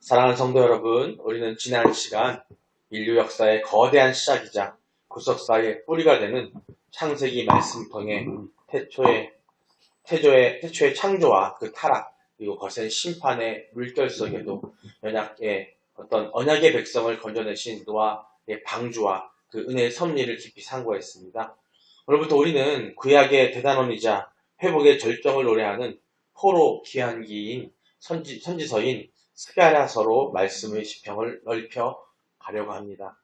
사랑하는 성도 여러분, 우리는 지난 시간 인류 역사의 거대한 시작이자 구속사의 뿌리가 되는 창세기 말씀 통해 태초의 창조와 그 타락, 그리고 거센 심판의 물결 속에도 언약의 백성을 건져내신 노아의 방주와 그 은혜의 섭리를 깊이 상고했습니다. 오늘부터 우리는 구약의 대단원이자 회복의 절정을 노래하는 포로 귀환기인 선지서인 스가랴서로 말씀의 지평을 넓혀 가려고 합니다.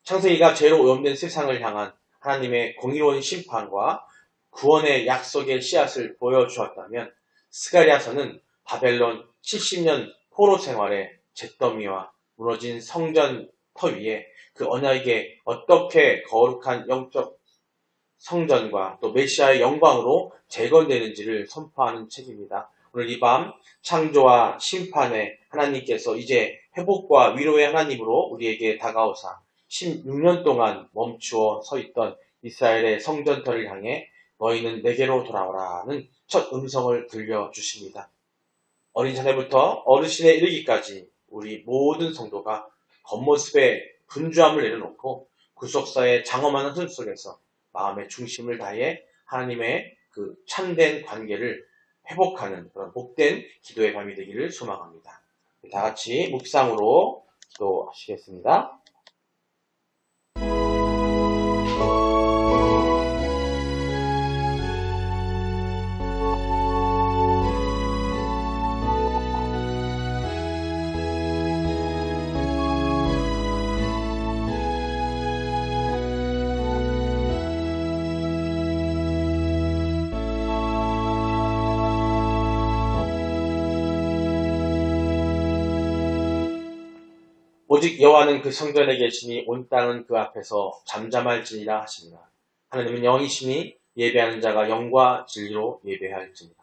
창세기가 죄로 오염된 세상을 향한 하나님의 공의로운 심판과 구원의 약속의 씨앗을 보여주었다면, 스가랴서는 바벨론 70년 포로 생활의 잿더미와 무너진 성전 터 위에 그 언약에 어떻게 거룩한 영적 성전과 또 메시아의 영광으로 재건되는지를 선포하는 책입니다. 오늘 이 밤 창조와 심판의 하나님께서 이제 회복과 위로의 하나님으로 우리에게 다가오사 16년 동안 멈추어 서 있던 이스라엘의 성전터를 향해 너희는 내게로 돌아오라는 첫 음성을 들려주십니다. 어린 자녀부터 어르신에 이르기까지 우리 모든 성도가 겉모습에 분주함을 내려놓고 구속사의 장엄한 흐름 속에서 마음의 중심을 다해 하나님의 그 참된 관계를 회복하는 그런 복된 기도의 밤이 되기를 소망합니다. 다 같이 묵상으로 기도하시겠습니다. 오직 여호와는 그 성전에 계시니 온 땅은 그 앞에서 잠잠할지니라 하십니다. 하나님은 영이시니 예배하는 자가 영과 진리로 예배할지니라.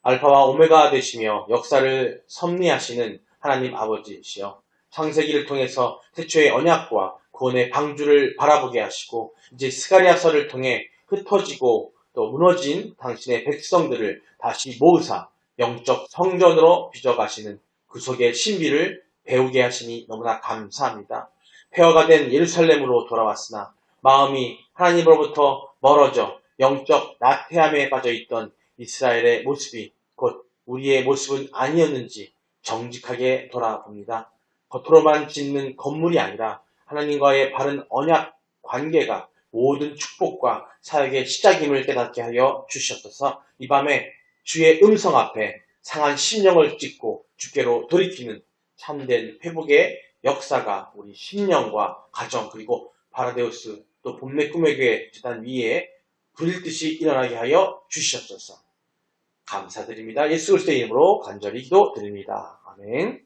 알파와 오메가 되시며 역사를 섭리하시는 하나님 아버지이시여, 창세기를 통해서 태초의 언약과 구원의 방주를 바라보게 하시고 이제 스가랴서를 통해 흩어지고 또 무너진 당신의 백성들을 다시 모으사 영적 성전으로 빚어가시는 구속의 신비를 배우게 하시니 너무나 감사합니다. 폐허가 된 예루살렘으로 돌아왔으나 마음이 하나님으로부터 멀어져 영적 나태함에 빠져있던 이스라엘의 모습이 곧 우리의 모습은 아니었는지 정직하게 돌아봅니다. 겉으로만 짓는 건물이 아니라 하나님과의 바른 언약 관계가 모든 축복과 사역의 시작임을 깨닫게 하여 주시옵소서. 이 밤에 주의 음성 앞에 상한 심령을 찢고 주께로 돌이키는 참된 회복의 역사가 우리 심령과 가정 그리고 바라데우스 또 봄내 꿈의 교회 재단 위에 불일듯이 일어나게 하여 주시옵소서. 감사드립니다. 예수 그리스도의 이름으로 간절히 기도드립니다. 아멘.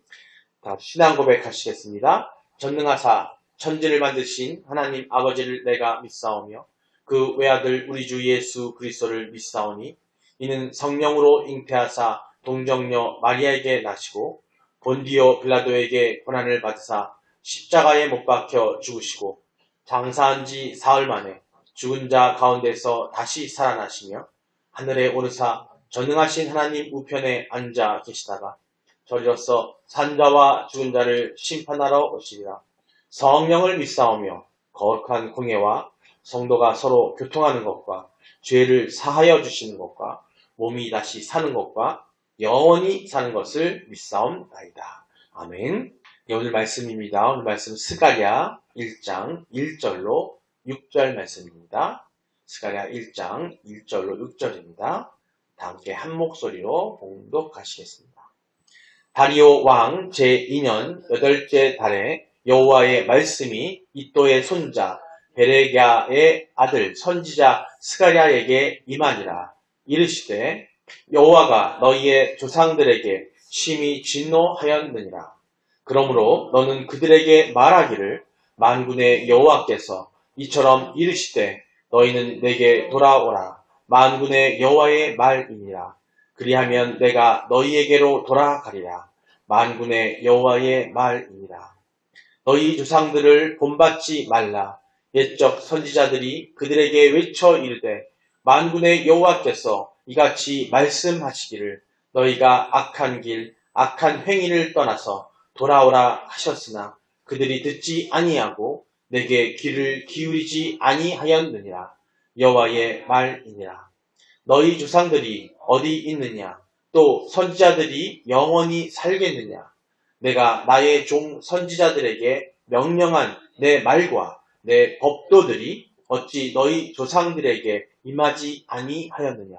다 신앙 고백하시겠습니다. 전능하사 천지를 만드신 하나님 아버지를 내가 믿사오며 그 외아들 우리 주 예수 그리스도를 믿사오니 이는 성령으로 잉태하사 동정녀 마리아에게 나시고 본디오 빌라도에게 고난을 받으사 십자가에 못 박혀 죽으시고 장사한 지 사흘 만에 죽은 자 가운데서 다시 살아나시며 하늘에 오르사 전능하신 하나님 우편에 앉아 계시다가 저리로서 산자와 죽은 자를 심판하러 오시리라. 성령을 믿사오며 거룩한 공예와 성도가 서로 교통하는 것과 죄를 사하여 주시는 것과 몸이 다시 사는 것과 영원히 사는 것을 믿사옵나이다. 아멘. 네, 오늘 말씀입니다. 오늘 말씀 스가랴 1장 1절로 6절 말씀입니다. 스가랴 1장 1절로 6절입니다. 다 함께 한 목소리로 봉독하시겠습니다. 다리오 왕 제2년 8째 달에 여호와의 말씀이 이또의 손자 베레랴의 아들 선지자 스가랴에게 임하니라. 이르시되 여호와가 너희의 조상들에게 심히 진노하였느니라. 그러므로 너는 그들에게 말하기를 만군의 여호와께서 이처럼 이르시되 너희는 내게 돌아오라. 만군의 여호와의 말이니라. 그리하면 내가 너희에게로 돌아가리라. 만군의 여호와의 말이니라. 너희 조상들을 본받지 말라. 옛적 선지자들이 그들에게 외쳐 이르되 만군의 여호와께서 이같이 말씀하시기를 너희가 악한 길 악한 행위를 떠나서 돌아오라 하셨으나 그들이 듣지 아니하고 내게 귀를 기울이지 아니하였느니라. 여호와의 말이니라. 너희 조상들이 어디 있느냐? 또 선지자들이 영원히 살겠느냐? 내가 나의 종 선지자들에게 명령한 내 말과 내 법도들이 어찌 너희 조상들에게 임하지 아니하였느냐?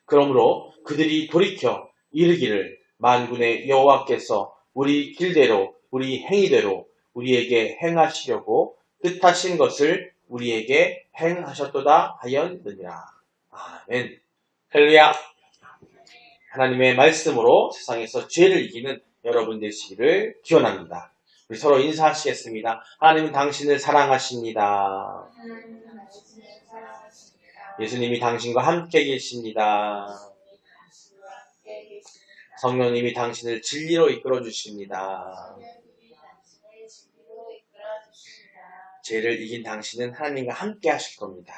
그러므로 그들이 돌이켜 이르기를 만군의 여호와께서 우리 길대로 우리 행위대로 우리에게 행하시려고 뜻하신 것을 우리에게 행하셨도다 하였느니라. 아멘. 할렐루야. 하나님의 말씀으로 세상에서 죄를 이기는 여러분 되시기를 기원합니다. 우리 서로 인사하시겠습니다. 하나님은 당신을 사랑하십니다. 예수님이 당신과 함께 계십니다. 성령님이 당신을 진리로 이끌어 주십니다. 죄를 이긴 당신은 하나님과 함께 하실 겁니다.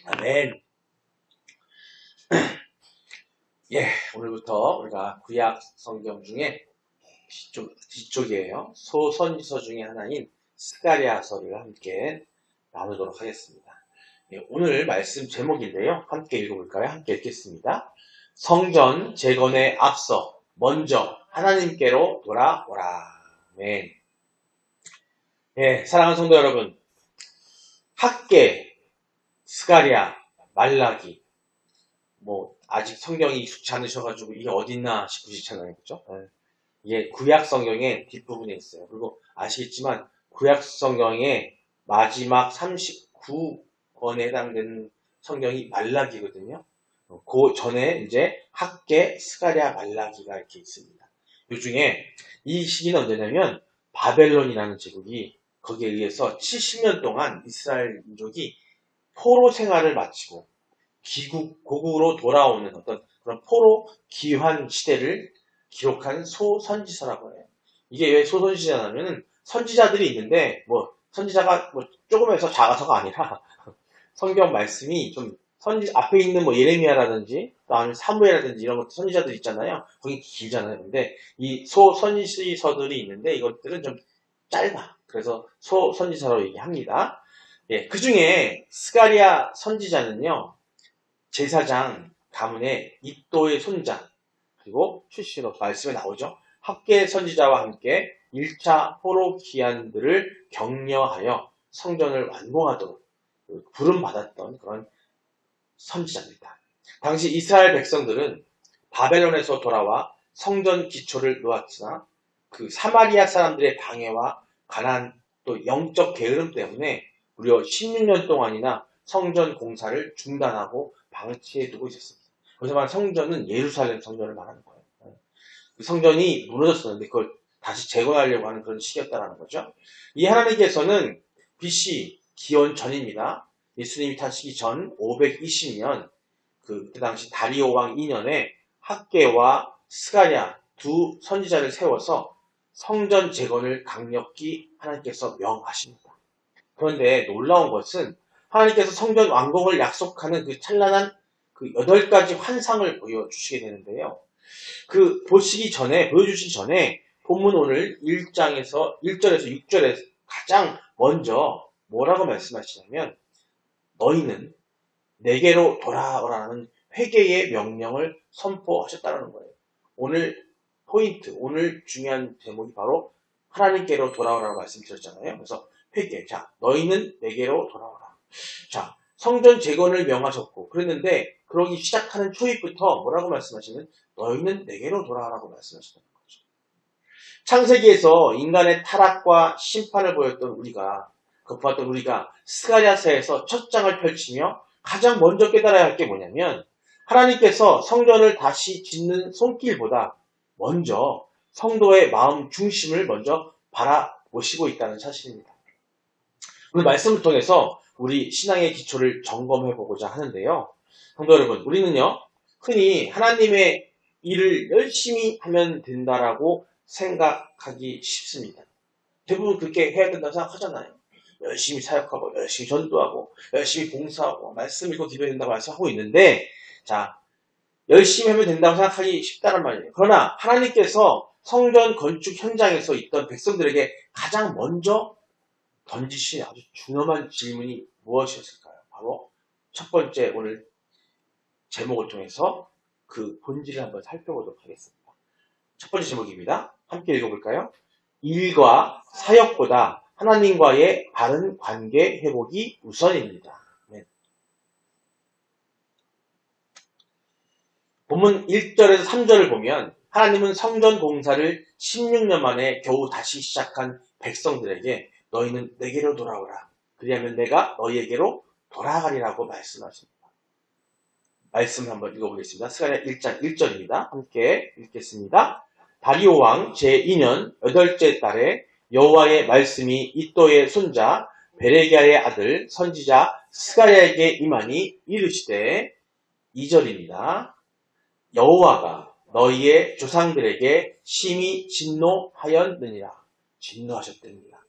아멘. 예, 오늘부터 우리가 구약 성경 중에 뒤쪽이에요. 소선지서 중에 하나인 스가랴서를 함께 나누도록 하겠습니다. 예, 오늘 말씀 제목인데요. 함께 읽어볼까요? 함께 읽겠습니다. 성전 재건에 앞서 먼저 하나님께로 돌아오라. 아멘. 예, 사랑하는 성도 여러분, 학계, 스가랴, 말라기, 아직 성경이 익숙치 않으셔가지고 이게 어딨나 싶으시잖아요. 그죠? 네. 이게 구약 성경의 뒷부분에 있어요. 그리고 아시겠지만 구약 성경의 마지막 39권에 해당되는 성경이 말라기거든요. 그 전에 이제 학계, 스가랴, 말라기가 이렇게 있습니다. 이 중에 이 시기는 언제냐면 바벨론이라는 제국이 거기에 의해서 70년 동안 이스라엘 민족이 포로 생활을 마치고 고국으로 돌아오는 어떤 그런 포로 귀환 시대를 기록한 소선지서라고 해요. 이게 왜 소선지자냐면 선지자들이 있는데 선지자가 조금해서 작아서가 아니라 성경 말씀이 좀 앞에 있는 예레미야라든지 또 아니면 사무엘이라든지 이런 것들 선지자들 있잖아요. 거기 길잖아요. 근데 이 소선지서들이 있는데 이것들은 좀 짧아. 그래서 소선지서로 얘기합니다. 예, 그 중에 스가랴 선지자는요. 제사장 가문의 이또의 손자, 그리고 출시로 말씀에 나오죠. 학계 선지자와 함께 1차 포로 귀환들을 격려하여 성전을 완공하도록 부름받았던 그런 선지자입니다. 당시 이스라엘 백성들은 바벨론에서 돌아와 성전 기초를 놓았으나 그 사마리아 사람들의 방해와 가난 또 영적 게으름 때문에 무려 16년 동안이나 성전 공사를 중단하고 방치해두고 있었습니다. 그래서 말하는 성전은 예루살렘 성전을 말하는 거예요. 그 성전이 무너졌었는데 그걸 다시 재건하려고 하는 그런 시기였다는 거죠. 이 하나님께서는 BC 기원 전입니다. 예수님이 타시기 전 520년 그때 당시 다리오 왕 2년에 학계와 스가랴 두 선지자를 세워서 성전 재건을 강력히 하나님께서 명하십니다. 그런데 놀라운 것은 하나님께서 성전 완공을 약속하는 그 찬란한 그 8가지 환상을 보여주시게 되는데요. 보여주시기 전에 본문 오늘 1절에서 6절에 가장 먼저 뭐라고 말씀하시냐면 너희는 내게로 돌아오라는 회개의 명령을 선포하셨다는 거예요. 오늘 포인트, 오늘 중요한 제목이 바로 하나님께로 돌아오라고 말씀드렸잖아요. 그래서 회개. 자, 너희는 내게로 돌아오라. 자, 성전 재건을 명하셨고 그랬는데 그러기 시작하는 초입부터 뭐라고 말씀하시는? 너희는 내게로 돌아오라고 말씀하시는 거죠. 창세기에서 인간의 타락과 심판을 보였던 우리가 스가랴서에서 첫 장을 펼치며 가장 먼저 깨달아야 할 게 뭐냐면 하나님께서 성전을 다시 짓는 손길보다 먼저 성도의 마음 중심을 먼저 바라보시고 있다는 사실입니다. 오늘 말씀을 통해서 우리 신앙의 기초를 점검해 보고자 하는데요. 성도 여러분, 우리는요, 흔히 하나님의 일을 열심히 하면 된다라고 생각하기 쉽습니다. 대부분 그렇게 해야 된다고 생각하잖아요. 열심히 사역하고 열심히 전도하고 열심히 봉사하고 말씀 읽고 기도해야 된다고 말씀하고 있는데 자 열심히 하면 된다고 생각하기 쉽다는 말이에요. 그러나 하나님께서 성전 건축 현장에서 있던 백성들에게 가장 먼저 던지신 아주 중요한 질문이 무엇이었을까요? 바로 첫 번째 오늘 제목을 통해서 그 본질을 한번 살펴보도록 하겠습니다. 첫 번째 제목입니다. 함께 읽어볼까요? 일과 사역보다 하나님과의 바른 관계 회복이 우선입니다. 네. 본문 1절에서 3절을 보면 하나님은 성전 공사를 16년 만에 겨우 다시 시작한 백성들에게 너희는 내게로 돌아오라. 그리하면 내가 너희에게로 돌아가리라고 말씀하십니다. 말씀을 한번 읽어보겠습니다. 스가랴 1장 1절입니다. 함께 읽겠습니다. 다리오 왕 제2년 8째 달에 여호와의 말씀이 이또의 손자 베레기야의 아들 선지자 스가랴에게 임하니 이르시되 2절입니다. 여호와가 너희의 조상들에게 심히 진노하였느니라. 진노하셨답니다.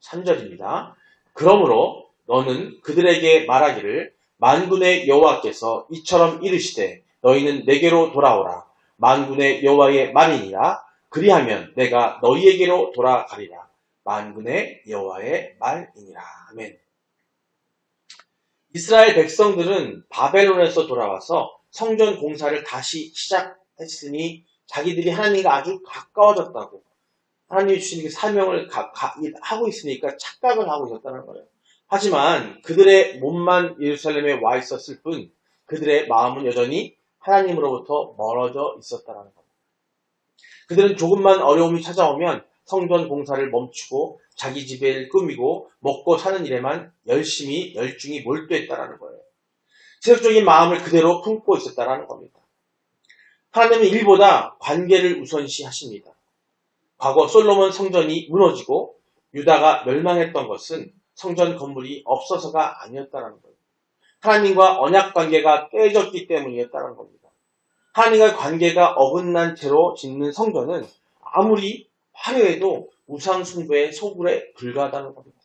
3절입니다. 그러므로 너는 그들에게 말하기를 만군의 여호와께서 이처럼 이르시되 너희는 내게로 돌아오라. 만군의 여호와의 말이니라. 그리하면 내가 너희에게로 돌아가리라. 만군의 여호와의 말이니라. 아멘. 이스라엘 백성들은 바벨론에서 돌아와서 성전 공사를 다시 시작했으니 자기들이 하나님과 아주 가까워졌다고 하나님이 주신 그 사명을 하고 있으니까 착각을 하고 있었다는 거예요. 하지만 그들의 몸만 예루살렘에 와 있었을 뿐 그들의 마음은 여전히 하나님으로부터 멀어져 있었다는 겁니다. 그들은 조금만 어려움이 찾아오면 성전 공사를 멈추고 자기 집을 꾸미고 먹고 사는 일에만 열중히 몰두했다는 거예요. 세속적인 마음을 그대로 품고 있었다는 겁니다. 하나님은 일보다 관계를 우선시 하십니다. 과거 솔로몬 성전이 무너지고 유다가 멸망했던 것은 성전 건물이 없어서가 아니었다는 거예요. 하나님과 언약 관계가 깨졌기 때문이었다는 겁니다. 하나님과의 관계가 어긋난 채로 짓는 성전은 아무리 화려해도 우상 숭배의 소굴에 불과하다는 겁니다.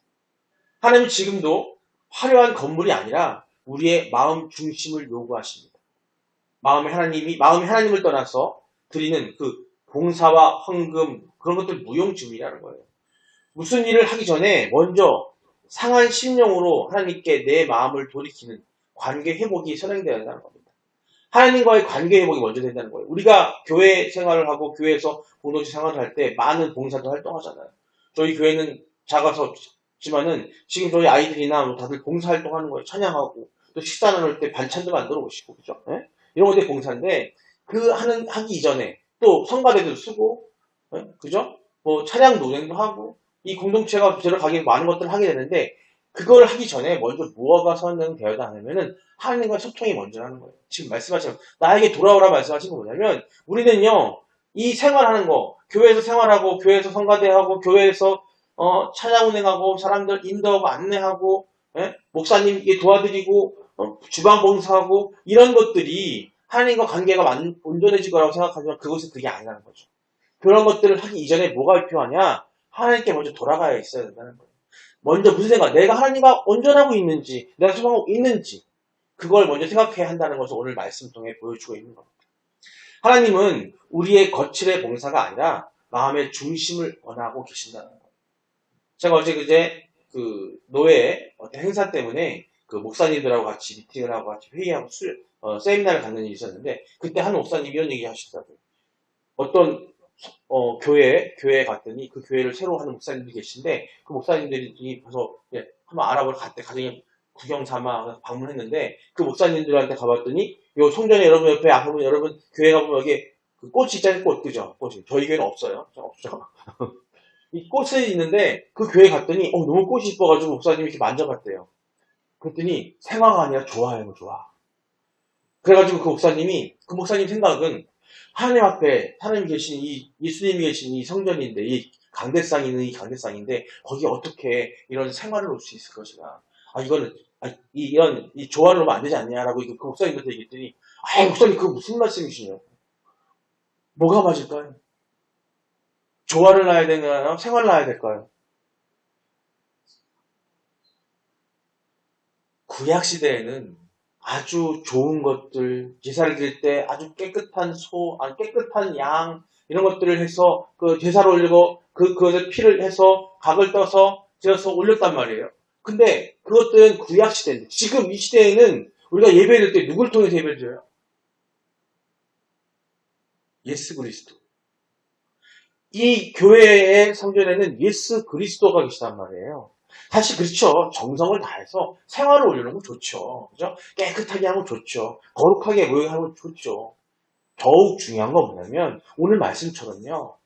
하나님은 지금도 화려한 건물이 아니라 우리의 마음 중심을 요구하십니다. 마음이 하나님을 떠나서 드리는 그 봉사와 헌금 그런 것들 무용지물이라는 거예요. 무슨 일을 하기 전에 먼저 상한 심령으로 하나님께 내 마음을 돌이키는 관계 회복이 선행되어야 한다는 겁니다. 하나님과의 관계 회복이 먼저 된다는 거예요. 우리가 교회 생활을 하고 교회에서 공동체 생활을 할 때 많은 봉사도 활동하잖아요. 저희 교회는 작아서지만은 지금 저희 아이들이나 다들 봉사활동하는 거예요. 찬양하고 또 식사 나눌 때 반찬도 만들어 오시고 그죠? 네? 이런 것들이 봉사인데 하기 이전에 또 성가대도 쓰고 네? 그죠? 뭐 찬양 노래도 하고 이 공동체가 들어가기 많은 것들을 하게 되는데 그걸 하기 전에 먼저 무엇가 선행되어야 하냐면은 하나님과 소통이 먼저라는 거예요. 지금 말씀하신 나에게 돌아오라 말씀하신 거 뭐냐면 우리는요 이 생활하는 거 교회에서 생활하고 교회에서 성가대하고 교회에서 찬양 운행하고 사람들 인도하고 안내하고 목사님께 도와드리고 주방 봉사하고 이런 것들이 하나님과 관계가 온전해질 거라고 생각하지만 그것은 그게 아니라는 거죠. 그런 것들을 하기 이전에 뭐가 필요하냐? 하나님께 먼저 돌아가야 있어야 된다는 거예요. 먼저 무슨 생각? 내가 하나님과 온전하고 있는지, 내가 소통하고 있는지 그걸 먼저 생각해야 한다는 것을 오늘 말씀 통해 보여주고 있는 겁니다. 하나님은 우리의 거칠의 봉사가 아니라 마음의 중심을 원하고 계신다는 거예요. 제가 어제 그제 그 노예 어떤 행사 때문에 그 목사님들하고 같이 미팅을 하고 같이 회의하고 세미나를 갖는 일이 있었는데 그때 한 목사님이 이런 얘기 하시더라고요. 어떤 교회에 갔더니 그 교회를 새로 하는 목사님들이 계신데 그 목사님들이 가서 한번 알아보러 갔대. 가정에 구경 삼아 방문했는데 그 목사님들한테 가봤더니 요 성전에 여러분 옆에 앞에 보면 여러분 교회 가보면 여기 그 꽃이 있잖아요. 꽃 그죠? 꽃이 저희 교회는 없어요. 없죠. 이 꽃이 있는데 그 교회 갔더니 너무 꽃이 이뻐가지고 목사님이 이렇게 만져봤대요. 그랬더니 생화가 아니라 좋아요. 좋아. 그래가지고 그 목사님 생각은 하나님 앞에 하나님이 계신 예수님이 계신 이 성전인데 이 강대상이 있는 이 강대상인데 거기에 어떻게 이런 생활을 놓을 수 있을 것이냐. 이런 조화를 놓으면 안 되지 않냐라고 그 목사님한테 얘기했더니 목사님 그거 무슨 말씀이시냐고. 뭐가 맞을까요? 조화를 놔야 되나요? 생활을 놔야 될까요? 구약시대에는 아주 좋은 것들, 제사를 드릴 때 아주 깨끗한 소, 깨끗한 양, 이런 것들을 해서 그 제사를 올리고 그것에 피를 해서 각을 떠서 지어서 올렸단 말이에요. 근데 그것들은 구약시대인데 지금 이 시대에는 우리가 예배드릴 때 누굴 통해서 예배를 드려요? 예수 그리스도. 이 교회의 성전에는 예수 그리스도가 계시단 말이에요. 사실 그렇죠. 정성을 다해서 생활을 올리는 건 좋죠. 그죠? 깨끗하게 하면 좋죠. 거룩하게 모여하는 건 좋죠. 더욱 중요한 건 뭐냐면 오늘 말씀처럼요.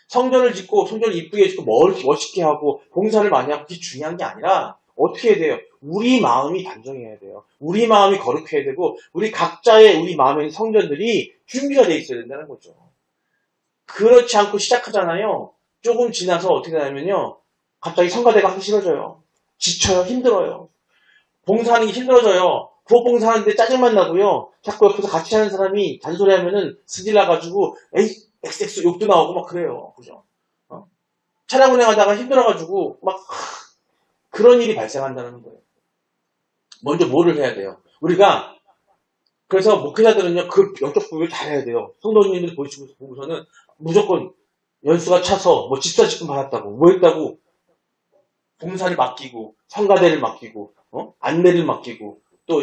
성전을 짓고 성전을 이쁘게 짓고 멋있게 하고 봉사를 많이 하고 그게 중요한 게 아니라 어떻게 해야 돼요? 우리 마음이 단정해야 돼요. 우리 마음이 거룩해야 되고 우리 각자의 우리 마음의 성전들이 준비가 돼 있어야 된다는 거죠. 그렇지 않고 시작하잖아요. 조금 지나서 어떻게 되냐면요. 갑자기 성가대가 하기 싫어져요. 지쳐요. 힘들어요. 봉사하는 게 힘들어져요. 부엌 봉사하는데 짜증만 나고요. 자꾸 옆에서 같이 하는 사람이 잔소리하면은 스질나가지고 에이 XX 욕도 나오고 막 그래요. 그죠? 차량 운행하다가 힘들어가지고 막 그런 일이 발생한다는 거예요. 먼저 뭐를 해야 돼요? 우리가 그래서 목회자들은요 그 영적 부분을 잘해야 돼요. 성도님들 보고서는 무조건 연수가 차서 뭐 집사 직분 받았다고 뭐 했다고 봉사를 맡기고 성가대를 맡기고 안내를 맡기고 또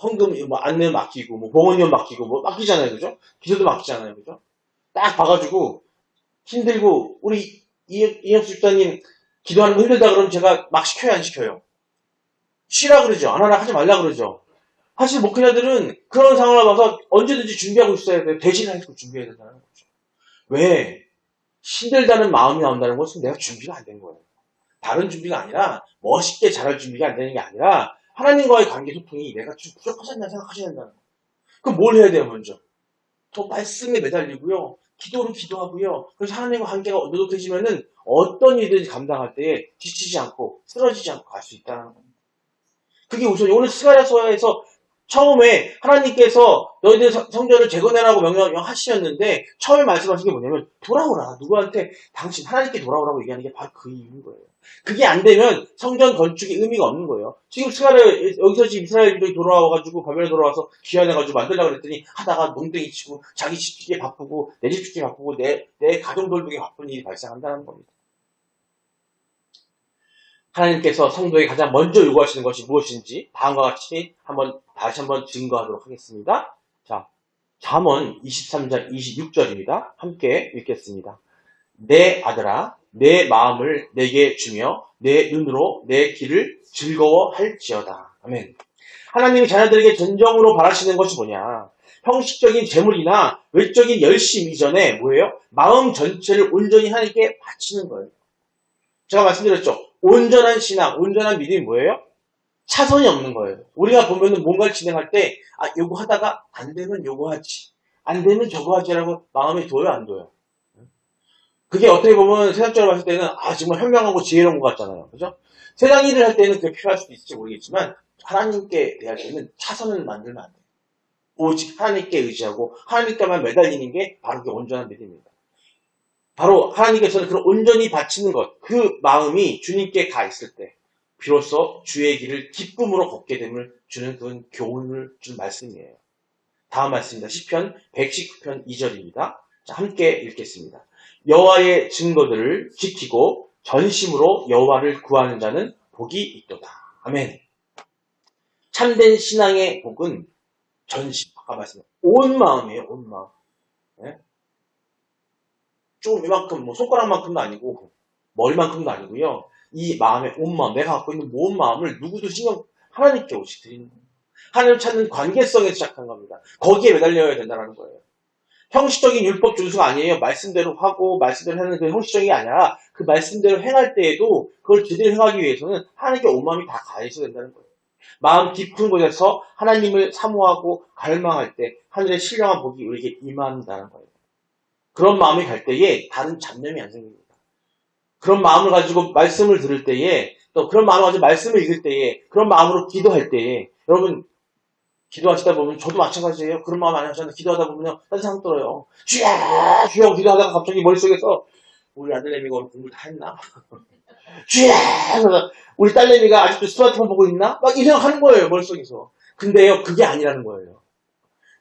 헌금 뭐 안내 맡기고 뭐 봉헌료 맡기고 뭐 맡기잖아요. 그죠? 기도도 맡기잖아요. 그죠? 딱 봐가지고 힘들고 우리 이영수 집사님 기도하는 거 힘들다 그러면 제가 막 시켜요 안 시켜요? 쉬라 그러죠. 안 하라 하지 말라 그러죠. 사실 목회자들은 그런 상황을 봐서 언제든지 준비하고 있어야 돼요. 대신하고 준비해야 된다는 거죠. 왜? 힘들다는 마음이 나온다는 것은 내가 준비가 안 된 거예요. 다른 준비가 아니라 멋있게 잘할 준비가 안 되는 게 아니라 하나님과의 관계 소통이 내가 좀 부족하지 않나 생각하셔야 된다는 거예요. 그럼 뭘 해야 돼요 먼저? 더 말씀에 매달리고요. 기도로 기도하고요. 그래서 하나님과 관계가 노릇해지면은 어떤 일든지 감당할 때에 지치지 않고 쓰러지지 않고 갈 수 있다는 겁니다. 그게 우선 오늘 스가랴서에서 처음에 하나님께서 너희들 성전을 재건해라고 명령하시셨는데 처음에 말씀하신 게 뭐냐면 돌아오라. 누구한테? 당신 하나님께 돌아오라고 얘기하는 게 바로 그 이유인 거예요. 그게 안 되면 성전 건축이 의미가 없는 거예요. 지금 스가랴 여기서 지금 이스라엘들이 돌아와가지고 바벨에 돌아와서 귀환해가지고 만들려고 그랬더니 하다가 농땡이 치고 자기 집 짓기에 바쁘고 내 집 짓기에 바쁘고 내 가정 돌보기에 바쁜 일이 발생한다는 겁니다. 하나님께서 성도에게 가장 먼저 요구하시는 것이 무엇인지 다음과 같이 다시 한번 증거하도록 하겠습니다. 자, 잠언 23장 26절입니다. 함께 읽겠습니다. 내 아들아, 내 마음을 내게 주며 내 눈으로 내 길을 즐거워할지어다. 아멘. 하나님이 자녀들에게 전정으로 바라시는 것이 뭐냐? 형식적인 재물이나 외적인 열심 이전에 뭐예요? 마음 전체를 온전히 하나님께 바치는 거예요. 제가 말씀드렸죠. 온전한 신앙, 온전한 믿음이 뭐예요? 차선이 없는 거예요. 우리가 보면은 뭔가를 진행할 때, 요거 하다가 안 되면 요거 하지. 안 되면 저거 하지라고 마음에 둬요, 안 둬요? 그게 어떻게 보면 세상적으로 봤을 때는, 정말 현명하고 지혜로운 것 같잖아요. 그죠? 세상 일을 할 때는 그게 필요할 수도 있을지 모르겠지만, 하나님께 대할 때는 차선을 만들면 안 돼요. 오직 하나님께 의지하고, 하나님께만 매달리는 게 바로 그 온전한 믿음입니다. 바로 하나님께서는 그런 온전히 바치는 것, 그 마음이 주님께 가 있을 때 비로소 주의 길을 기쁨으로 걷게 됨을 주는 그런 교훈을 주는 말씀이에요. 다음 말씀입니다. 시편 119편 2절입니다. 자, 함께 읽겠습니다. 여호와의 증거들을 지키고 전심으로 여호와를 구하는 자는 복이 있도다. 아멘. 참된 신앙의 복은 전심, 아까 말씀드린 온 마음이에요. 온 마음. 네? 조금 이만큼, 손가락만큼도 아니고, 머리만큼도 아니고요. 이 마음의 온 마음, 내가 갖고 있는 모든 마음을 누구도 하나님께 오직 드리는 거예요. 하나님을 찾는 관계성에서 시작한 겁니다. 거기에 매달려야 된다는 거예요. 형식적인 율법 준수가 아니에요. 말씀대로 하고, 말씀대로 하는 그 형식적인 게 아니라, 그 말씀대로 행할 때에도, 그걸 제대로 행하기 위해서는 하나님께 온 마음이 다 가 있어야 된다는 거예요. 마음 깊은 곳에서 하나님을 사모하고 갈망할 때, 하늘의 신령한 복이 우리에게 임한다는 거예요. 그런 마음이 갈 때에 다른 잡념이 안 생깁니다. 그런 마음을 가지고 말씀을 들을 때에 또 그런 마음을 가지고 말씀을 읽을 때에 그런 마음으로 기도할 때에 여러분 기도하시다 보면 저도 마찬가지예요. 그런 마음 안 하셨는데 기도하다 보면요. 딴 생각 들어요. 주여 주여 기도하다가 갑자기 머릿속에서 우리 아들내미가 오늘 공부 다 했나? 쥐야! 우리 딸내미가 아직도 스마트폰 보고 있나? 막 이 생각하는 거예요, 머릿속에서. 근데요, 그게 아니라는 거예요.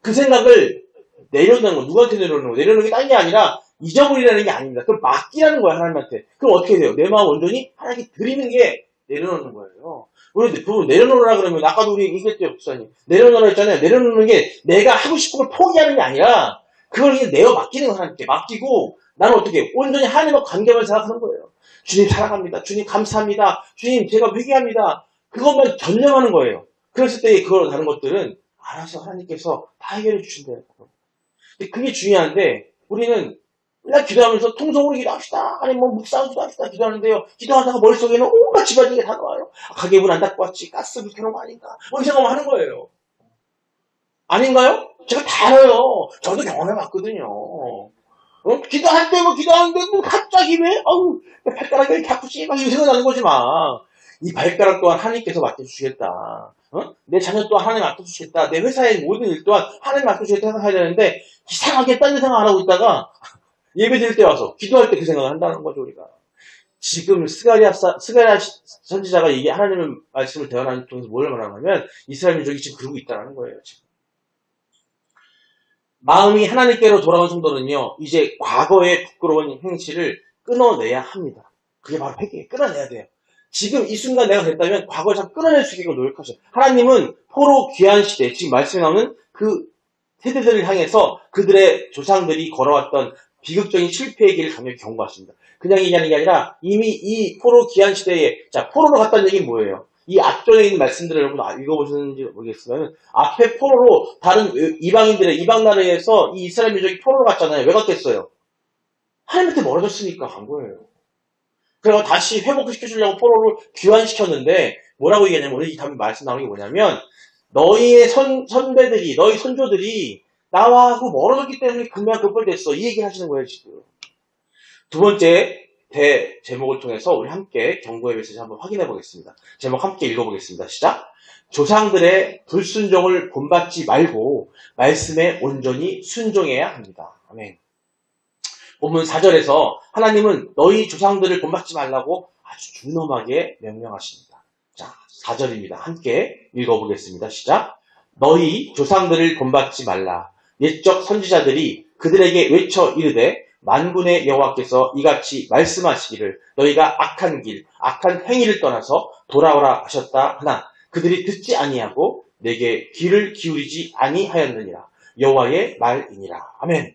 그 생각을 내려놓는 거, 누구한테 내려놓는 거? 내려놓는 게 딴 게 아니라 잊어버리라는 게 아닙니다. 그럼 맡기라는 거예요, 하나님한테. 그럼 어떻게 돼요? 내 마음 온전히 하나님께 드리는 게 내려놓는 거예요. 우리 내려놓으라 그러면, 아까도 우리 얘기했죠, 목사님. 내려놓으라 했잖아요. 내려놓는 게 내가 하고 싶은 걸 포기하는 게 아니라, 그걸 그냥 내어 맡기는 거 하나님께. 맡기고, 나는 어떻게, 온전히 하나님과 관계만 생각하는 거예요. 주님 사랑합니다. 주님 감사합니다. 주님 제가 회개합니다. 그것만 전념하는 거예요. 그랬을 때 그걸 다른 것들은 알아서 하나님께서 다 해결해 주신대요. 근데 그게 중요한데, 우리는 맨날 기도하면서 통성으로 기도합시다. 아니 뭐 묵상으로 기도합시다. 기도하는데요. 기도하다가 머릿속에는 온갖 집안일 게 다 나와요. 가계문 안 닦고 왔지. 가스 불켜놓은 거 아닌가. 뭐 이 생각만 하는 거예요. 아닌가요? 제가 다 알아요. 저도 경험해봤거든요. 기도할 때 기도하는데 갑자기 왜 발가락이 왜 이렇게 아프지? 막 이런 생각 나는 거지 막. 이 발가락 또한 하나님께서 맡겨주시겠다. 내 자녀 또한 하나님 맡겨주시겠다. 내 회사의 모든 일 또한 하나님 맡겨주시겠다 생각해야 되는데 이상하게 딴 생각 안 하고 있다가 예배 드릴 때 와서 기도할 때 그 생각을 한다는 거죠, 우리가. 지금 스가랴 선지자가 이게 하나님의 말씀을 대언하는 통해서 뭘 말하냐면 이스라엘 민족이 지금 그러고 있다는 거예요, 지금. 마음이 하나님께로 돌아온 성도는요, 이제 과거의 부끄러운 행실을 끊어내야 합니다. 그게 바로 회개예요. 끊어내야 돼요. 지금 이 순간 내가 됐다면 과거를 참 끊어낼 수 있게 노력하죠. 하나님은 포로 귀환 시대, 지금 말씀에 나오는 그 세대들을 향해서 그들의 조상들이 걸어왔던 비극적인 실패의 길을 강력히 경고하십니다. 그냥 얘기하는 게 아니라 이미 이 포로 귀환 시대에, 자, 포로로 갔다는 얘기는 뭐예요? 이 앞전에 있는 말씀들을 여러분 읽어보셨는지 모르겠지만 앞에 포로로 다른 이방인들의 이방 나라에서 이 이스라엘 민족이 포로로 갔잖아요. 왜 갔겠어요? 하나님한테 멀어졌으니까 간 거예요. 그래서 다시 회복시켜주려고 포로를 귀환시켰는데 뭐라고 얘기하냐면 오늘 이 답이 말씀 나오는 게 뭐냐면 너희의 선배들이 너희 선조들이 나와하고 멀어졌기 때문에 금방 급벌됐어. 이 얘기 하시는 거예요 지금. 두 번째 제목을 통해서 우리 함께 경고의 메시지 한번 확인해 보겠습니다. 제목 함께 읽어보겠습니다. 시작. 조상들의 불순종을 본받지 말고 말씀에 온전히 순종해야 합니다. 아멘. 본문 4절에서 하나님은 너희 조상들을 본받지 말라고 아주 준엄하게 명령하십니다. 자, 4절입니다. 함께 읽어보겠습니다. 시작. 너희 조상들을 본받지 말라. 옛적 선지자들이 그들에게 외쳐 이르되 만군의 여호와께서 이같이 말씀하시기를 너희가 악한 길, 악한 행위를 떠나서 돌아오라 하셨다 하나 그들이 듣지 아니하고 내게 귀를 기울이지 아니하였느니라. 여호와의 말이니라. 아멘.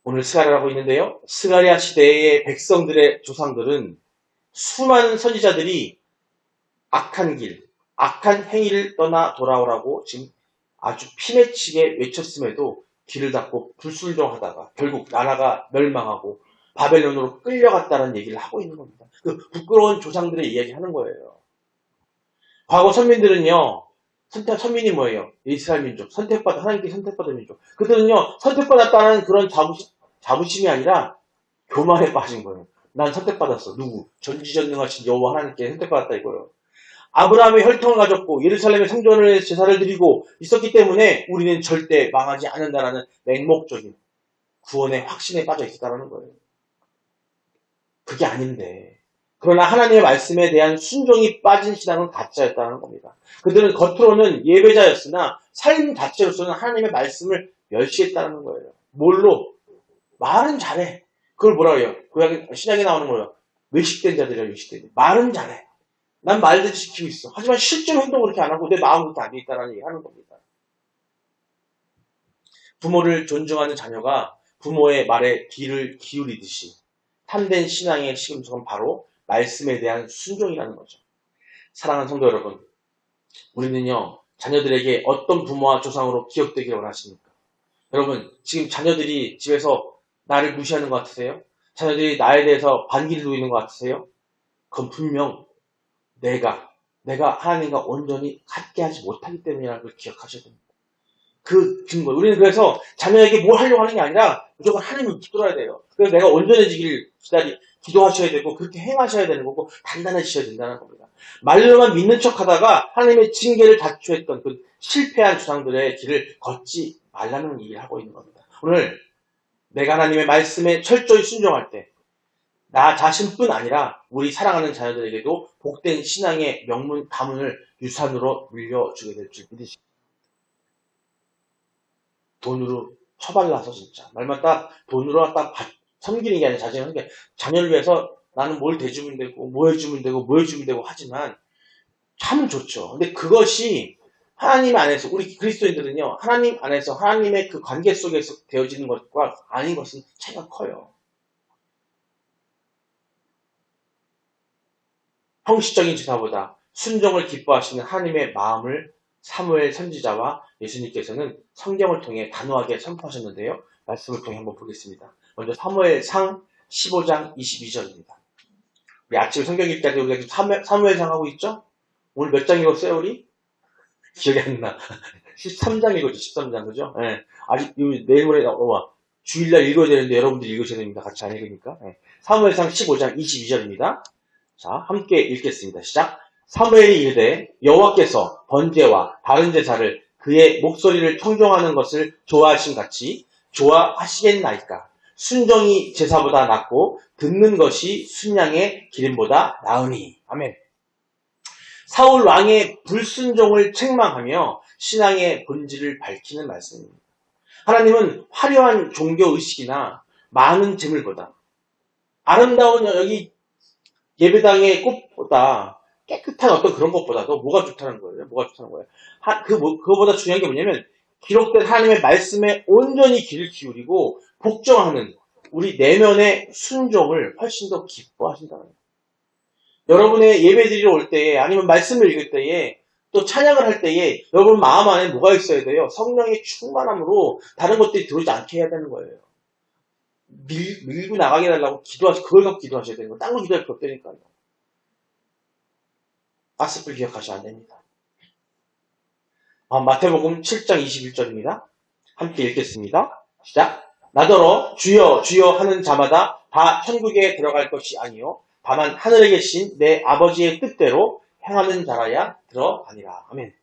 오늘 스가랴라고 있는데요. 스가랴 시대의 백성들의 조상들은 수많은 선지자들이 악한 길, 악한 행위를 떠나 돌아오라고 지금 아주 피맺히게 외쳤음에도 길을 닫고 불순종하다가 결국 나라가 멸망하고 바벨론으로 끌려갔다는 얘기를 하고 있는 겁니다. 그 부끄러운 조상들의 이야기 하는 거예요. 과거 선민들은요. 선민이 뭐예요? 이스라엘 민족. 하나님께 선택받은 민족. 그들은요. 선택받았다는 그런 자부심이 아니라 교만에 빠진 거예요. 난 선택받았어. 누구? 전지전능하신 여호와 하나님께 선택받았다 이거예요. 아브라함의 혈통을 가졌고 예루살렘의 성전을 제사를 드리고 있었기 때문에 우리는 절대 망하지 않는다라는 맹목적인 구원의 확신에 빠져 있었다는 거예요. 그게 아닌데 그러나 하나님의 말씀에 대한 순종이 빠진 신앙은 가짜였다는 겁니다. 그들은 겉으로는 예배자였으나 삶 자체로서는 하나님의 말씀을 멸시했다는 거예요. 뭘로? 말은 잘해. 그걸 뭐라 해요? 신약에 나오는 거예요. 외식된 자들이야, 외식된 자. 말은 잘해. 난 말대로 지키고 있어. 하지만 실제로 행동을 그렇게 안 하고 내 마음은 그렇게 안 돼 있다는 얘기 하는 겁니다. 부모를 존중하는 자녀가 부모의 말에 귀를 기울이듯이 참된 신앙의 시금석은 바로 말씀에 대한 순종이라는 거죠. 사랑하는 성도 여러분, 우리는요, 자녀들에게 어떤 부모와 조상으로 기억되기를 원하십니까? 여러분, 지금 자녀들이 집에서 나를 무시하는 것 같으세요? 자녀들이 나에 대해서 반기를 두이는 것 같으세요? 그건 분명 내가 하나님과 온전히 같게 하지 못하기 때문이라는 걸 기억하셔야 됩니다. 그 증거. 우리는 그래서 자녀에게 뭘 하려고 하는 게 아니라 무조건 하나님을 붙들어야 돼요. 그래서 내가 온전해지길 기도하셔야 되고 그렇게 행하셔야 되는 거고 단단해지셔야 된다는 겁니다. 말로만 믿는 척하다가 하나님의 징계를 자초했던 그 실패한 조상들의 길을 걷지 말라는 얘기를 하고 있는 겁니다. 오늘 내가 하나님의 말씀에 철저히 순종할 때 나 자신뿐 아니라 우리 사랑하는 자녀들에게도 복된 신앙의 명문 가문을 유산으로 물려주게 될 줄 믿으십시오. 돈으로 처발라서 진짜 말만 딱 돈으로 딱 섬기는 게 아니라 자신을 섬겨 자녀를 위해서 나는 뭘 대주면 되고 뭐 해주면 되고 뭐 해주면 되고 하지만 참 좋죠. 근데 그것이 하나님 안에서 우리 그리스도인들은요 하나님 안에서 하나님의 그 관계 속에서 되어지는 것과 아닌 것은 차이가 커요. 형식적인 제사보다 순종을 기뻐하시는 하나님의 마음을 사무엘 선지자와 예수님께서는 성경을 통해 단호하게 선포하셨는데요. 말씀을 통해 한번 보겠습니다. 먼저 사무엘상 15장 22절입니다. 우리 아침 성경 읽을 때 우리가 지금 사무엘상 하고 있죠? 오늘 몇 장 읽었어요, 우리? 기억이 안 나. 13장 읽었죠, 13장, 그죠? 네. 아직 내일 모레 주일날 읽어야 되는데 여러분들이 읽으셔야 됩니다. 같이 안 읽으니까. 네. 사무엘상 15장 22절입니다. 자, 함께 읽겠습니다. 시작. 사무엘이 이르되 여호와께서 번제와 다른 제사를 그의 목소리를 청종하는 것을 좋아하신 같이 좋아하시겠나이까. 순종이 제사보다 낫고 듣는 것이 순양의 기름보다 나으니. 아멘. 사울 왕의 불순종을 책망하며 신앙의 본질을 밝히는 말씀입니다. 하나님은 화려한 종교의식이나 많은 재물보다 아름다운 여기 예배당의 꽃보다 깨끗한 어떤 그런 것보다도 뭐가 좋다는 거예요? 뭐가 좋다는 거예요? 그거보다 중요한 게 뭐냐면 기록된 하나님의 말씀에 온전히 귀를 기울이고 복종하는 우리 내면의 순종을 훨씬 더 기뻐하신다는 거예요. 여러분의 예배 드리러 올 때에 아니면 말씀을 읽을 때에 또 찬양을 할 때에 여러분 마음 안에 뭐가 있어야 돼요? 성령의 충만함으로 다른 것들이 들어오지 않게 해야 되는 거예요. 밀고 나가게 해달라고 그걸 갖고 기도하셔야 되는 거예요. 딴 거 기도할 필요 없다니까요. 가스불 기억하시면 안 됩니다. 마태복음 7장 21절입니다. 함께 읽겠습니다. 시작. 나더러 주여 주여 하는 자마다 다 천국에 들어갈 것이 아니요 다만 하늘에 계신 내 아버지의 뜻대로 행하는 자라야 들어가니라. 아멘.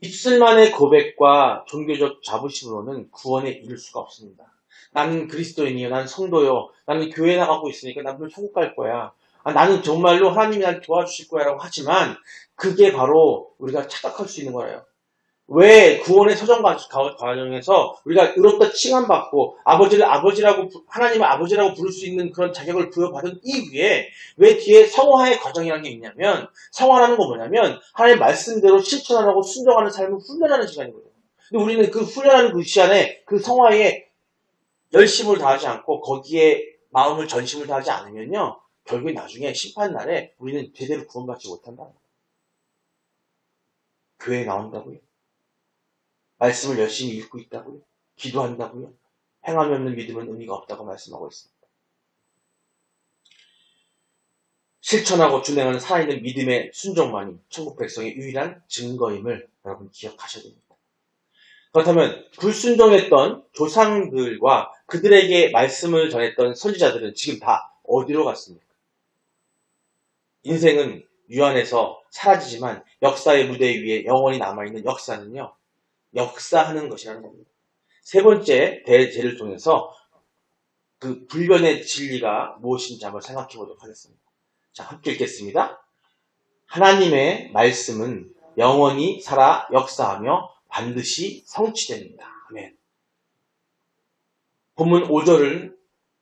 입술만의 고백과 종교적 자부심으로는 구원에 이를 수가 없습니다. 나는 그리스도인이요. 나는 성도요. 나는 교회 나가고 있으니까 나는 천국 갈 거야. 나는 정말로 하나님이 나를 도와주실 거야 라고 하지만 그게 바로 우리가 착각할 수 있는 거예요. 왜 구원의 서정 과정에서 우리가 의롭다 칭함받고 하나님을 아버지라고 부를 수 있는 그런 자격을 부여받은 이후에 왜 뒤에 성화의 과정이라는 게 있냐면 성화라는 건 뭐냐면 하나님의 말씀대로 실천하고 순종하는 삶을 훈련하는 시간이거든요. 근데 우리는 그 훈련하는 그 시간에 그 성화에 열심을 다하지 않고 거기에 마음을 전심을 다하지 않으면요. 결국에 나중에 심판날에 우리는 제대로 구원받지 못한다. 교회에 나온다고요. 말씀을 열심히 읽고 있다고요. 기도한다고요. 행함이 없는 믿음은 의미가 없다고 말씀하고 있습니다. 실천하고 준행하는 살아있는 믿음의 순종만이 천국 백성의 유일한 증거임을 여러분 기억하셔야 됩니다. 그렇다면 불순종했던 조상들과 그들에게 말씀을 전했던 선지자들은 지금 다 어디로 갔습니까? 인생은 유한해서 사라지지만 역사의 무대 위에 영원히 남아있는 역사는요. 역사하는 것이라는 겁니다. 세 번째 대제를 통해서 그 불변의 진리가 무엇인지 한번 생각해 보도록 하겠습니다. 자, 함께 읽겠습니다. 하나님의 말씀은 영원히 살아 역사하며 반드시 성취됩니다. 아멘. 본문 5절을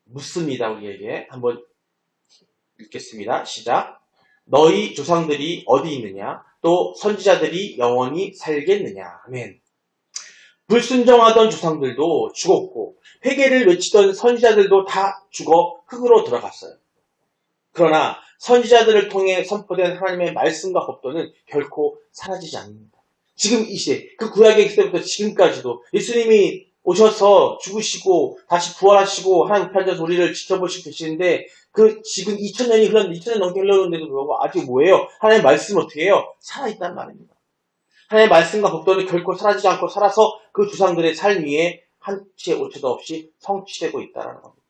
묻습니다. 우리에게 한번 읽겠습니다. 시작. 너희 조상들이 어디 있느냐? 또 선지자들이 영원히 살겠느냐? 아멘. 불순종하던 조상들도 죽었고 회개를 외치던 선지자들도 다 죽어 흙으로 들어갔어요. 그러나 선지자들을 통해 선포된 하나님의 말씀과 법도는 결코 사라지지 않습니다. 지금 이 시대, 그 구약의 시대부터 지금까지도 예수님이 오셔서 죽으시고 다시 부활하시고 하나님 편에서 우리를 지켜보시고 계시는데 그 지금 2000년 넘게 흘렀는데도 불구하고 아직 뭐예요? 하나님의 말씀은 어떻게 해요? 살아있단 말입니다. 하나님의 말씀과 법도는 결코 사라지지 않고 살아서 그 조상들의 삶 위에 한치의 오차도 없이 성취되고 있다는 겁니다.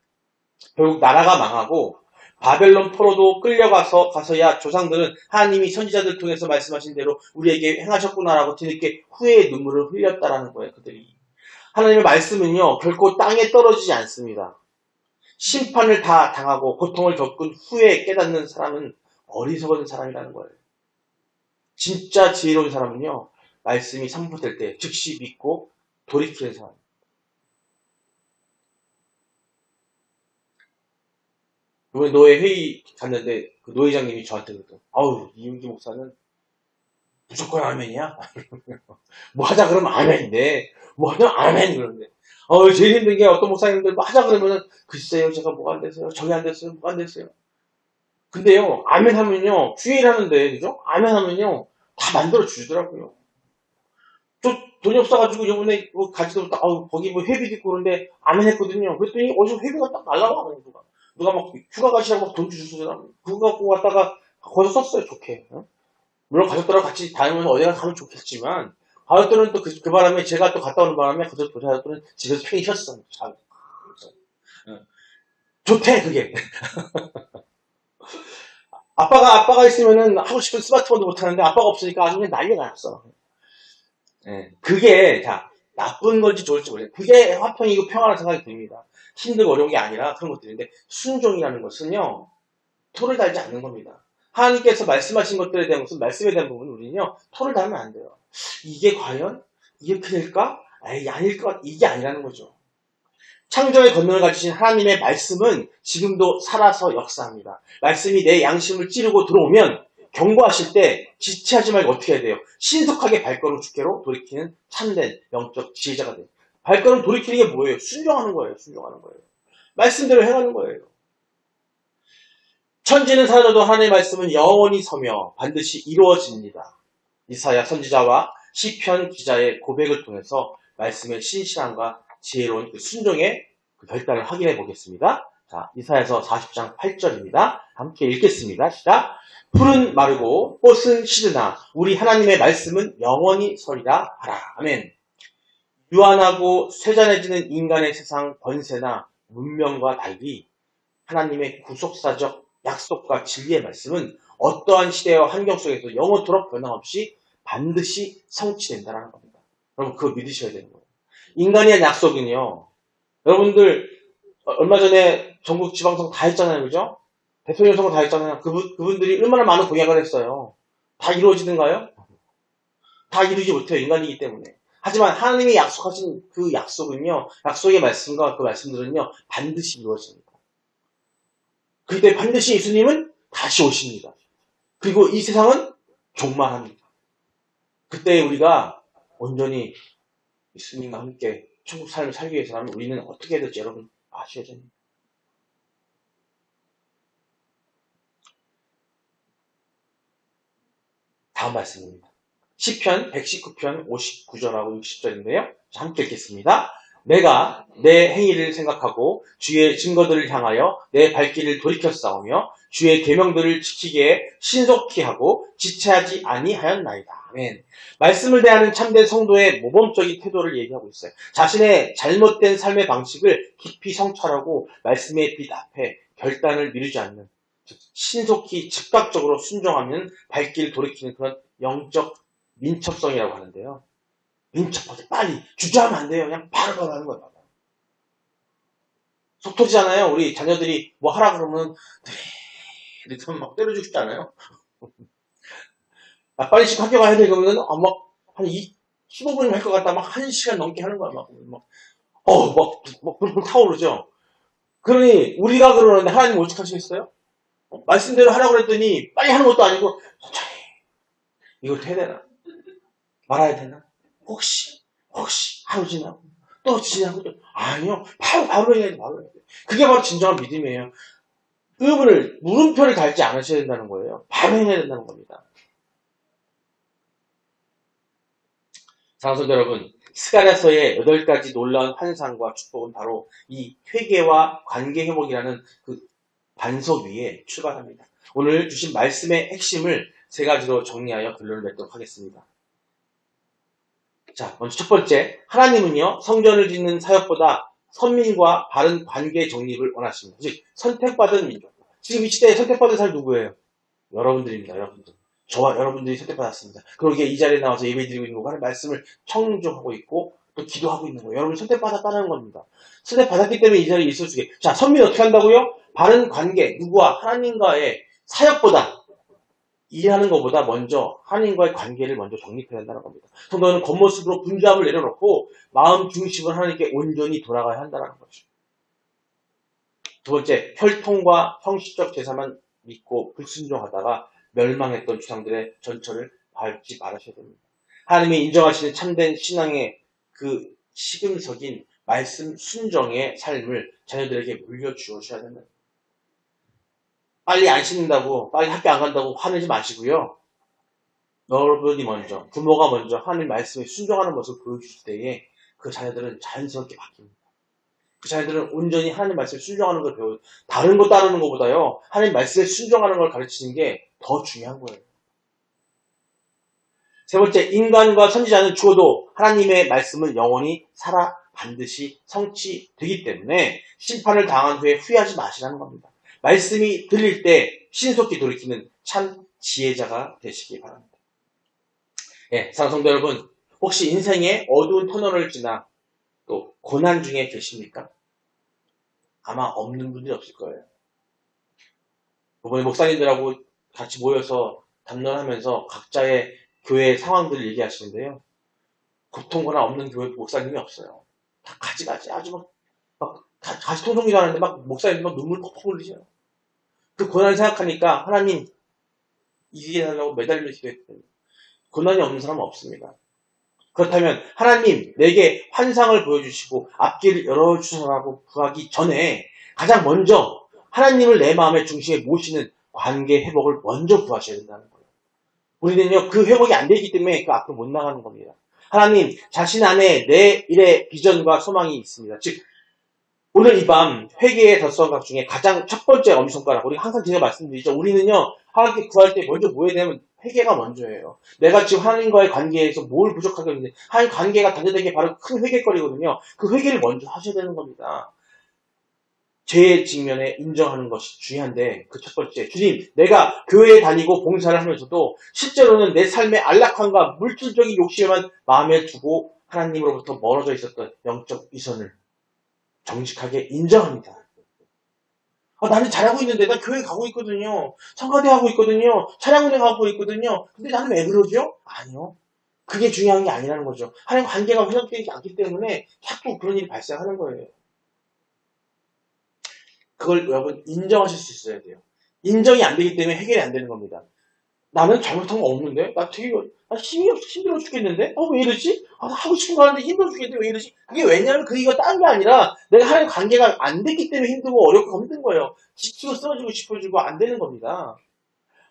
결국 나라가 망하고 바벨론 포로도 가서야 조상들은 하나님이 선지자들 통해서 말씀하신 대로 우리에게 행하셨구나라고 뒤늦게 후회의 눈물을 흘렸다라는 거예요. 그들이. 하나님의 말씀은요, 결코 땅에 떨어지지 않습니다. 심판을 다 당하고 고통을 겪은 후에 깨닫는 사람은 어리석은 사람이라는 거예요. 진짜 지혜로운 사람은요, 말씀이 선포될 때 즉시 믿고 돌이키는 사람. 이번에 노예 회의 갔는데 그 노회장님이 저한테 그러더라고요. 아우, 이윤기 목사는 무조건 아멘이야? 뭐 하자 그러면 아멘인데, 뭐 하자 아멘 그러는데. 제일 힘든 게 어떤 목사님들 뭐 하자 그러면은, 글쎄요, 제가 뭐가 안 됐어요? 저게 안 됐어요? 뭐가 안 됐어요? 근데요, 아멘 하면요, 주일 하는데, 그죠? 아멘 하면요, 다 만들어 주더라고요. 저 돈이 없어가지고 요번에 뭐 가지도 못하, 거기 뭐 회비도 있고 그런데 아멘 했거든요. 그랬더니 어디서 회비가 딱 날라와, 누가 막 휴가 가시라고 막 돈 주시더라고요. 그거 갖고 갔다가 거기서 썼어요, 좋게. 물론 가족들하고 같이 다니면서 어디 가면 좋겠지만, 가족들은 또 그 바람에 제가 또 갔다 오는 바람에 가족들은 집에서 편히 쉬었어. 좋대, 그게. 아빠가 있으면은 하고 싶은 스마트폰도 못 하는데 아빠가 없으니까 아주 그냥 난리가 났어. 그게, 자, 나쁜 건지 좋을지 모르겠어요. 그게 화평이고 평화라는 생각이 듭니다. 힘들고 어려운 게 아니라 그런 것들인데, 순종이라는 것은요, 토를 달지 않는 겁니다. 하나님께서 말씀하신 것들에 대한 것은 말씀에 대한 부분은 우리는요, 토를 달면 안 돼요. 이게 과연? 이게 큰일까? 아닐 것 같, 이게 아니라는 거죠. 창조의 권능을 가지신 하나님의 말씀은 지금도 살아서 역사합니다. 말씀이 내 양심을 찌르고 들어오면 경고하실 때 지체하지 말고 어떻게 해야 돼요? 신속하게 발걸음 주께로 돌이키는 참된 영적 지혜자가 돼요. 발걸음 돌이키는 게 뭐예요? 순종하는 거예요. 순종하는 거예요. 말씀대로 행하는 거예요. 천지는 사라져도 하나님의 말씀은 영원히 서며 반드시 이루어집니다. 이사야 선지자와 시편 기자의 고백을 통해서 말씀의 신실함과 지혜로운 그 순종의 그 결단을 확인해 보겠습니다. 자, 이사야서 40장 8절입니다. 함께 읽겠습니다. 시작. 풀은 마르고 꽃은 시드나 우리 하나님의 말씀은 영원히 서리라 하라. 아멘. 유한하고 쇠잔해지는 인간의 세상 권세나 문명과 달리 하나님의 구속사적 약속과 진리의 말씀은 어떠한 시대와 환경 속에서 영원토록 변함없이 반드시 성취된다는 겁니다. 여러분 그거 믿으셔야 되는 거예요. 인간이 한 약속은요. 여러분들 얼마 전에 전국 지방선거 다 했잖아요. 그죠? 대통령 선거 다 했잖아요. 그분들이 얼마나 많은 공약을 했어요. 다 이루어지는가요? 다 이루지 못해요. 인간이기 때문에. 하지만 하나님이 약속하신 그 약속은요. 약속의 말씀과 그 말씀들은요. 반드시 이루어집니다. 그때 반드시 예수님은 다시 오십니다. 그리고 이 세상은 종말합니다. 그때 우리가 온전히 예수님과 함께 천국 삶을 살기 위해서라면 우리는 어떻게 해야 될지 여러분 아셔야 됩니다. 다음 말씀입니다. 시편 119편 59절하고 60절인데요. 함께 읽겠습니다. 내가 내 행위를 생각하고 주의 증거들을 향하여 내 발길을 돌이켜 싸우며 주의 계명들을 지키기에 신속히 하고 지체하지 아니하였나이다. 아멘. 말씀을 대하는 참된 성도의 모범적인 태도를 얘기하고 있어요. 자신의 잘못된 삶의 방식을 깊이 성찰하고 말씀의 빛 앞에 결단을 미루지 않는, 신속히 즉각적으로 순종하면 발길을 돌이키는 그런 영적 민첩성이라고 하는데요. 민첩하게 빨리 주저하면 안 돼요. 그냥 바로바로 하는 거예요. 속 터지잖아요. 우리 자녀들이 뭐 하라 그러면 이렇게 막 때려주고 싶지 않아요? 빨리 집 학교 가야 돼 그러면 한 15분이면 할 것 같다. 막 1시간 넘게 하는 거야. 불 타오르죠. 그러니 우리가 그러는데 하나님 오직하시겠어요? 말씀대로 하라고 그랬더니 빨리 하는 것도 아니고 천천히 이걸 해야 되나? 말아야 되나? 혹시 하루 지나고 또 지나고 또 아니요 바로 해야지. 그게 바로 진정한 믿음이에요. 그분을 물음표를 달지 않으셔야 된다는 거예요. 바로 해야 된다는 겁니다. 사랑하는 여러분, 스가랴서의 8가지 놀라운 환상과 축복은 바로 이 회개와 관계 회복이라는 그 반석 위에 출발합니다. 오늘 주신 말씀의 핵심을 3가지로 정리하여 결론을 맺도록 하겠습니다. 자, 먼저 첫 번째, 하나님은요, 성전을 짓는 사역보다 선민과 바른 관계 정립을 원하십니다. 즉, 선택받은 민족. 지금 이 시대에 선택받은 사람이 누구예요? 여러분들입니다, 여러분들. 저와 여러분들이 선택받았습니다. 그러기에 이 자리에 나와서 예배드리고 있는 거고 하는 말씀을 청종하고 있고, 또 기도하고 있는 거예요. 여러분 선택받았다는 겁니다. 선택받았기 때문에 이 자리에 있을 수 있게. 자, 선민 어떻게 한다고요? 바른 관계, 누구와? 하나님과의 사역보다, 일하는 것보다 먼저 하나님과의 관계를 먼저 정립해야 한다는 겁니다. 성도는 겉모습으로 분주함을 내려놓고 마음 중심을 하나님께 온전히 돌아가야 한다는 거죠. 두 번째, 혈통과 형식적 제사만 믿고 불순종하다가 멸망했던 주상들의 전철을 밟지 말으셔야 됩니다. 하나님이 인정하시는 참된 신앙의 그 시금석인 말씀 순정의 삶을 자녀들에게 물려주셔야 된다. 빨리 안 씻는다고, 빨리 학교 안 간다고 화내지 마시고요. 여러분이 먼저, 부모가 먼저 하나님 말씀에 순종하는 모습을 보여주실 때에 그 자녀들은 자연스럽게 바뀝니다. 그 자녀들은 온전히 하나님 말씀에 순종하는 걸 배워요. 다른 거 따르는 것보다요, 하나님 말씀에 순종하는 걸 가르치는 게 더 중요한 거예요. 세 번째, 인간과 선지자는 죽어도 하나님의 말씀은 영원히 살아 반드시 성취되기 때문에 심판을 당한 후에 후회하지 마시라는 겁니다. 말씀이 들릴 때 신속히 돌이키는 참 지혜자가 되시기 바랍니다. 예, 사랑하는 성도 여러분, 혹시 인생의 어두운 터널을 지나 또 고난 중에 계십니까? 아마 없는 분들이 없을 거예요. 이번에 목사님들하고 같이 모여서 담론하면서 각자의 교회 상황들을 얘기하시는데요. 고통 고난 없는 교회 목사님이 없어요. 다 가지가지 아주 막 가지 통성기도 하는데 막 목사님들 막 눈물 폭폭 흘리세요. 그 고난을 생각하니까 하나님 이기게 해달라고 매달려 기도했더니 고난이 없는 사람은 없습니다. 그렇다면 하나님 내게 환상을 보여주시고 앞길을 열어주셔라고 구하기 전에 가장 먼저 하나님을 내 마음의 중심에 모시는 관계 회복을 먼저 구하셔야 된다는 거예요. 우리는요 그 회복이 안 되기 때문에 그 앞으로 못 나가는 겁니다. 하나님 자신 안에 내 일의 비전과 소망이 있습니다. 즉 오늘 이 밤 회개의 덧성각 중에 가장 첫 번째 엄지손가락, 우리 항상 제가 말씀드리죠. 우리는요 하나님께 구할 때 먼저 뭐 해야 되냐면 회개가 먼저예요. 내가 지금 하나님과의 관계에서 뭘 부족하게 했는데 하나님 관계가 단절된 게 바로 큰 회개거리거든요. 그 회개를 먼저 하셔야 되는 겁니다. 죄의 직면에 인정하는 것이 중요한데 그 첫 번째, 주님 내가 교회에 다니고 봉사를 하면서도 실제로는 내 삶의 안락함과 물질적인 욕심만 마음에 두고 하나님으로부터 멀어져 있었던 영적 위선을 정직하게 인정합니다. 나는 잘하고 있는데 나 교회 가고 있거든요. 성가대 하고 있거든요. 찬양운동 하고 있거든요. 근데 나는 왜 그러죠? 아니요. 그게 중요한 게 아니라는 거죠. 하나님 관계가 회복되지 않기 때문에 자꾸 그런 일이 발생하는 거예요. 그걸 여러분 인정하실 수 있어야 돼요. 인정이 안 되기 때문에 해결이 안 되는 겁니다. 나는 잘못한 거 없는데? 나 되게 힘이 없어 힘들어 죽겠는데? 왜 이러지? 나 하고 싶은 거 하는데 힘들어 죽겠는데 왜 이러지? 그게 왜냐면 이거 딴 게 아니라 내가 하나님 관계가 안 됐기 때문에 힘들고 어렵고 힘든 거예요. 지치고 쓰러지고 싶어지고 안 되는 겁니다.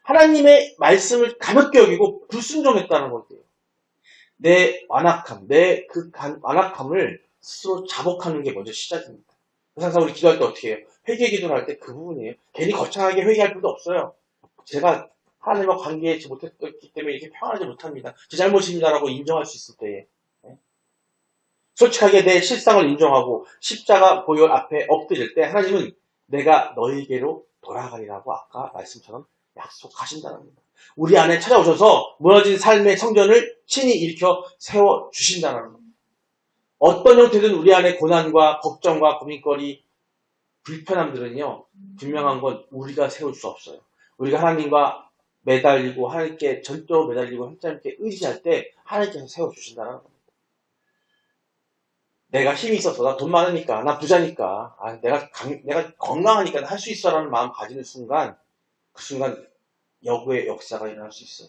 하나님의 말씀을 가볍게 여기고 불순종했다는 거예요. 내 완악함, 완악함을 스스로 자복하는 게 먼저 시작입니다. 항상 우리 기도할 때 어떻게 해요? 회개 기도를 할 때 그 부분이에요. 괜히 거창하게 회개할 필요도 없어요. 제가 하나님과 관계하지 못했기 때문에 이렇게 평안하지 못합니다. 제 잘못입니다라고 인정할 수 있을 때에 솔직하게 내 실상을 인정하고 십자가 보혈 앞에 엎드릴 때 하나님은 내가 너희에게로 돌아가리라고 아까 말씀처럼 약속하신다는 겁니다. 우리 안에 찾아오셔서 무너진 삶의 성전을 친히 일으켜 세워주신다는 겁니다. 어떤 형태든 우리 안에 고난과 걱정과 고민거리, 불편함들은요 분명한 건 우리가 세울 수 없어요. 우리가 하나님과 매달리고 하나님께 전적으로 매달리고 하나님께 의지할 때 하나님께서 세워주신다는 겁니다. 내가 힘이 있어서 나 돈 많으니까 나 부자니까 내가 건강하니까 할 수 있어 라는 마음 가지는 순간 그 순간 여구의 역사가 일어날 수 있어요.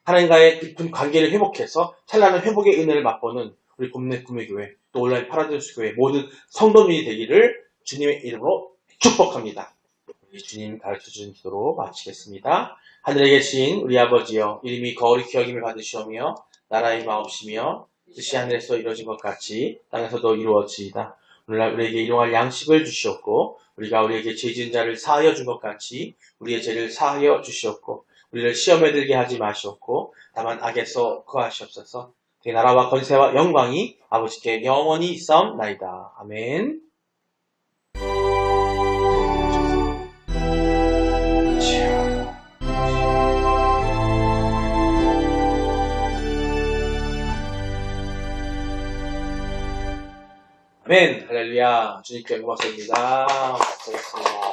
하나님과의 깊은 관계를 회복해서 찬란한 회복의 은혜를 맛보는 우리 봄내 꿈의 교회 또 온라인 파라다이스 교회 모든 성도민이 되기를 주님의 이름으로 축복합니다. 주님 가르쳐주신 기도로 마치겠습니다. 하늘에 계신 우리 아버지여 이름이 거룩히 여김을 받으시오며 나라의 마옵시며 뜻이 하늘에서 이루어진 것 같이 땅에서도 이루어지이다. 오늘날 우리에게 일용할 양식을 주시옵고 우리가 우리에게 죄 지은 자를 사하여 준 것 같이 우리의 죄를 사하여 주시옵고 우리를 시험에 들게 하지 마시옵고 다만 악에서 구하시옵소서. 그 나라와 권세와 영광이 아버지께 영원히 있사옵나이다. 아멘. 아멘. 할렐루야. 주님께 고맙습니다. 고맙습니다.